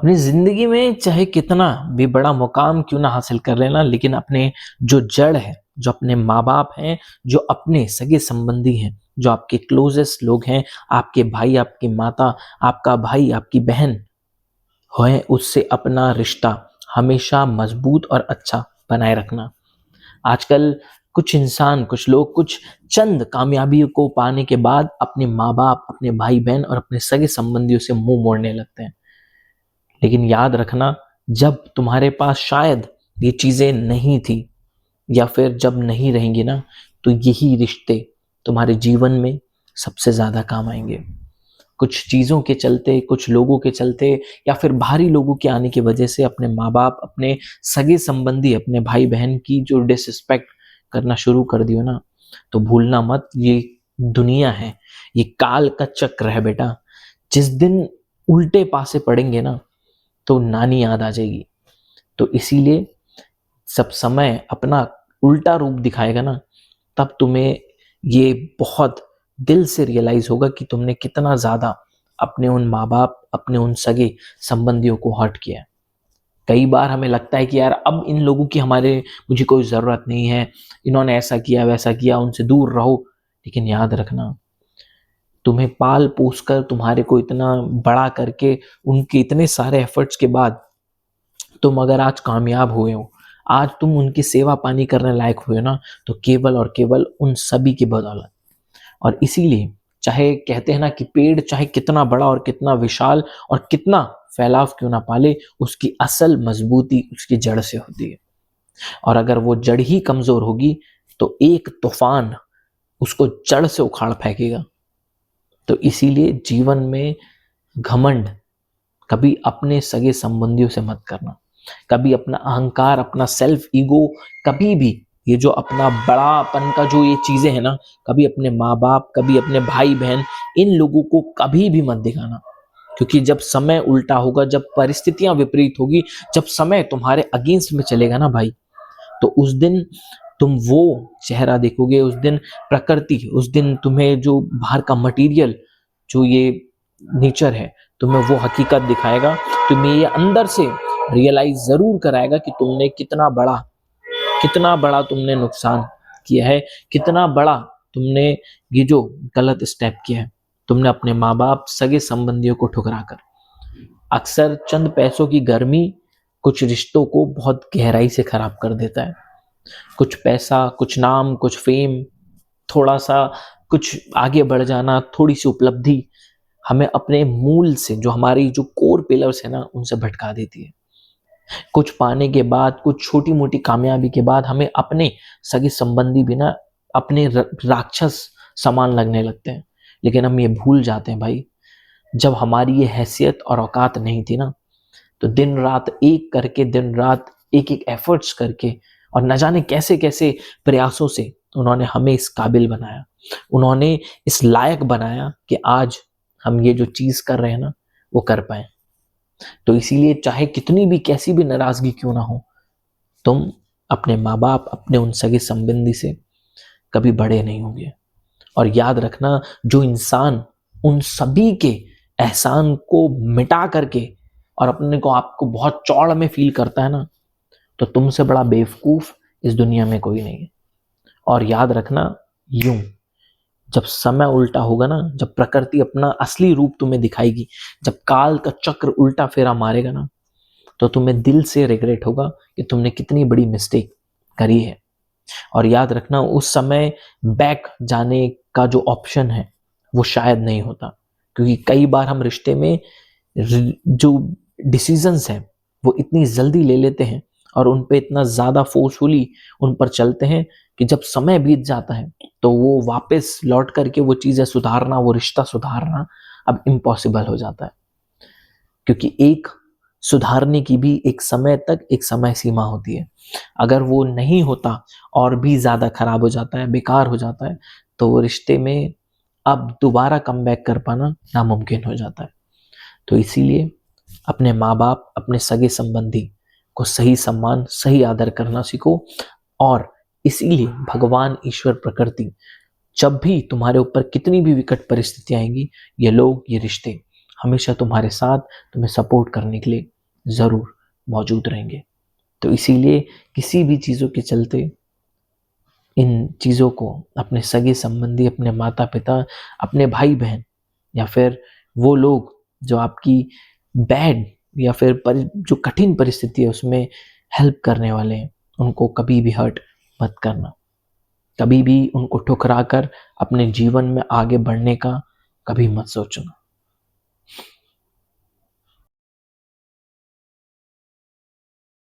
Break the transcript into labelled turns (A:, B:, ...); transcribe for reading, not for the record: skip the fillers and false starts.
A: अपनी ज़िंदगी में चाहे कितना भी बड़ा मुकाम क्यों ना हासिल कर लेना, लेकिन अपने जो जड़ है, जो अपने माँ-बाप हैं, जो अपने सगे-संबंधी हैं, जो आपके क्लोज़ेस्ट लोग हैं, आपके भाई, आपकी माता, आपका भाई, आपकी बहन हैं, उससे अपना रिश्ता हमेशा मज़बूत और अच्छा बनाए रखना। आजकल कुछ इंसान, कुछ लोग कुछ चंद कामयाबियों को पाने के बाद अपने माँ-बाप, अपने भाई-बहन और अपने सगे-संबंधियों से मुँह मोड़ने लगते हैं। लेकिन याद रखना, जब तुम्हारे पास शायद ये चीज़ें नहीं थी या फिर जब नहीं रहेंगी ना, तो यही रिश्ते तुम्हारे जीवन में सबसे ज़्यादा काम आएँगे। कुछ चीज़ों के चलते, कुछ लोगों के चलते या फिर बाहरी लोगों के आने की वजह से अपने माँ-बाप, अपने सगे-संबंधी, अपने भाई-बहन की जो डिसरिस्पेक्ट करना शुरू कर दी हो ना, तो भूलना मत, ये दुनिया है, ये काल का चक्र है बेटा। जिस दिन उल्टे पासे पड़ेंगे ना, तो नानी याद आ जाएगी। तो इसीलिए सब समय अपना उल्टा रूप दिखाएगा ना, तब तुम्हें ये बहुत दिल से रियलाइज़ होगा कि तुमने कितना ज़्यादा अपने उन माँ-बाप, अपने उन सगे संबंधियों को हर्ट किया है। कई बार हमें लगता है कि यार अब इन लोगों की हमारे मुझे कोई ज़रूरत नहीं है, इन्होंने ऐसा किया, वैसा किया, उनसे दूर रहो। लेकिन याद रखना, तुम्हें पाल-पोस कर, तुम्हारे को इतना बड़ा करके, उनके इतने सारे एफर्ट्स के बाद तुम अगर आज कामयाब हुए हो, आज तुम उनकी सेवा पानी करने लायक हुए हो ना, तो केवल और केवल उन सभी की बदौलत। और इसीलिए चाहे कहते हैं ना कि पेड़ चाहे कितना बड़ा और कितना विशाल और कितना फैलाव क्यों ना पाले, उसकी असल मजबूती उसकी जड़ से होती है। और अगर वो जड़ ही कमजोर होगी, तो एक तूफान उसको जड़ से उखाड़ फेंकेगा। तो इसीलिए जीवन में घमंड कभी अपने सगे संबंधियों से मत करना। कभी अपना अहंकार, अपना सेल्फ ईगो, कभी भी ये जो अपना बड़ापन का जो ये चीजें हैं ना, कभी अपने माँ बाप, कभी अपने भाई बहन, इन लोगों को कभी भी मत दिखाना। क्योंकि जब समय उल्टा होगा, जब परिस्थितियां विपरीत होगी, जब समय तुम्हारे अगेंस्ट में चलेगा ना भाई, तो उस दिन तुम वो चेहरा देखोगे, उस दिन प्रकृति, उस दिन तुम्हें जो बाहर का मटेरियल, जो ये नेचर है, तुम्हें वो हकीकत दिखाएगा। तुम्हें ये अंदर से रियलाइज जरूर कराएगा कि तुमने कितना बड़ा तुमने नुकसान किया है, कितना बड़ा तुमने ये जो गलत स्टेप किया है, तुमने अपने माँ बाप, सगे संबंधियों को ठुकरा कर। अक्सर चंद पैसों की गर्मी कुछ रिश्तों को बहुत गहराई से खराब कर देता है। कुछ पैसा, कुछ नाम, कुछ फेम, थोड़ा सा कुछ आगे बढ़ जाना, थोड़ी सी उपलब्धि हमें अपने मूल से, जो हमारी जो कोर पिलर्स है ना, उनसे भटका देती है। कुछ पाने के बाद, कुछ छोटी मोटी कामयाबी के बाद हमें अपने सगे संबंधी भी ना अपने राक्षस समान लगने लगते हैं। लेकिन हम ये भूल जाते हैं भाई, जब हमारी ये हैसियत और औकात नहीं थी ना, तो दिन रात एक करके, दिन रात एक एक एफर्ट्स करके और न जाने कैसे कैसे प्रयासों से उन्होंने हमें इस काबिल बनाया, उन्होंने इस लायक बनाया कि आज हम ये जो चीज कर रहे हैं ना, वो कर पाए। तो इसीलिए चाहे कितनी भी कैसी भी नाराजगी क्यों ना हो, तुम अपने माँ बाप, अपने उन सगे संबंधी से कभी बड़े नहीं होंगे। और याद रखना, जो इंसान उन सभी के एहसान को मिटा करके और अपने को आपको बहुत चौड़ में फील करता है ना, तो तुमसे बड़ा बेवकूफ इस दुनिया में कोई नहीं है। और याद रखना, यूं जब समय उल्टा होगा ना, जब प्रकृति अपना असली रूप तुम्हें दिखाएगी, जब काल का चक्र उल्टा फेरा मारेगा ना, तो तुम्हें दिल से रिग्रेट होगा कि तुमने कितनी बड़ी मिस्टेक करी है। और याद रखना, उस समय बैक जाने का जो ऑप्शन है, वो शायद नहीं होता। क्योंकि कई बार हम रिश्ते में जो डिसीजंस हैं, वो इतनी जल्दी ले लेते हैं और उन पे इतना ज़्यादा फोर्सफुली उन पर चलते हैं कि जब समय बीत जाता है, तो वो वापस लौट करके वो चीज़ें सुधारना, वो रिश्ता सुधारना अब इम्पॉसिबल हो जाता है। क्योंकि एक सुधारने की भी एक समय तक एक समय सीमा होती है। अगर वो नहीं होता और भी ज़्यादा खराब हो जाता है, बेकार हो जाता है, तो वो रिश्ते में अब दोबारा कमबैक कर पाना नामुमकिन हो जाता है। तो इसीलिए अपने माँ बाप, अपने सगे संबंधी को सही सम्मान, सही आदर करना सीखो। और इसीलिए भगवान, ईश्वर, प्रकृति जब भी तुम्हारे ऊपर कितनी भी विकट परिस्थितियां आएंगी, ये लोग, ये रिश्ते हमेशा तुम्हारे साथ, तुम्हें सपोर्ट करने के लिए ज़रूर मौजूद रहेंगे। तो इसीलिए किसी भी चीज़ों के चलते इन चीज़ों को अपने सगे-संबंधी, अपने माता-पिता, अपने भाई-बहन या फिर वो लोग जो आपकी बैड या फिर जो कठिन परिस्थिति है उसमें हेल्प करने वाले हैं, उनको कभी भी हर्ट मत करना। कभी भी उनको ठुकरा कर अपने जीवन में आगे बढ़ने का कभी मत सोचना।